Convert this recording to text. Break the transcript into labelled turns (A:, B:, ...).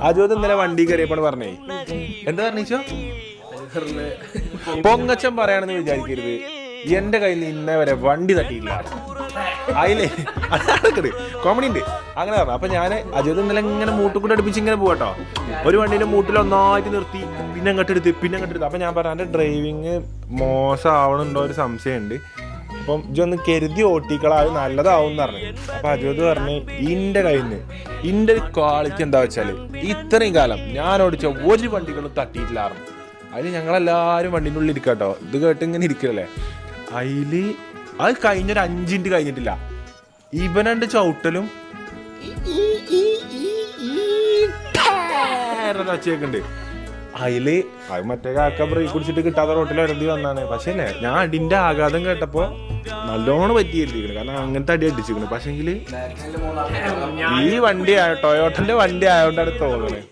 A: അജോത് ഇന്നലെ വണ്ടി കയറിയപ്പോൾ പറഞ്ഞേ എന്താ പറഞ്ഞോ പൊങ്ങച്ചം പറയാണെന്ന് വിചാരിക്കരുത്, എന്റെ കയ്യിൽ നിന്ന് ഇന്നേ വരെ വണ്ടി തട്ടിയില്ല. അതിലേ അതൊക്കെ കോമഡി ഉണ്ട്. അങ്ങനെ പറഞ്ഞു. അപ്പൊ ഞാൻ അജോത് ഇന്നലെ ഇങ്ങനെ മൂട്ടുകൂടെ അടുപ്പിച്ച് ഇങ്ങനെ പോകട്ടോ, ഒരു വണ്ടീന്റെ മൂട്ടിൽ ഒന്നായിട്ട് നിർത്തി, പിന്നെ അങ്ങോട്ട് എടുത്ത്. അപ്പൊ ഞാൻ പറഞ്ഞു എന്റെ ഡ്രൈവിങ് മോശമാവണുണ്ടോ ഒരു സംശയമുണ്ട്, അപ്പം ഇജൊന്ന് കരുതി ഓട്ടിക്കളാ, അത് നല്ലതാവും എന്ന് പറഞ്ഞു. അപ്പൊ അജോത് പറഞ്ഞ് ഇന്റെ കയ്യിൽ നിന്ന് ഇന്റെ ഒരു ക്വാളിറ്റി എന്താ വെച്ചാല് ഇത്രയും കാലം ഞാൻ ഓടിച്ച ഒരു വണ്ടികളും തട്ടിയിട്ടില്ലായിരുന്നു. അതിൽ ഞങ്ങളെല്ലാവരും വണ്ടീൻ്റെ ഉള്ളിൽ ഇരിക്കാട്ടോ, ഇത് കേട്ട് ഇങ്ങനെ ഇരിക്കല്ലേ. അതില് അത് കഴിഞ്ഞൊരു 5 മിനിറ്റ് കഴിഞ്ഞിട്ടില്ല, ഇവനുണ്ട് ചവിട്ടലും വച്ചേക്കുണ്ട്. അതില് അത് മറ്റേ കാക്ക ബ്രേക്ക് കുടിച്ചിട്ട് കിട്ടാത്ത റോട്ടിൽ ഇറങ്ങി വന്നാണ്. പക്ഷേ അല്ലേ ഞാൻ അടിന്റെ ആഘാതം കേട്ടപ്പോ നല്ലോണം പറ്റിയിരിക്കണം, കാരണം അങ്ങനത്തെ അടി അടിച്ചിരിക്കണം. പക്ഷെങ്കില് ഈ വണ്ടി ടൊയോട്ടന്റെ വണ്ടി ആയതുകൊണ്ടാണ് തോന്നുന്നത്.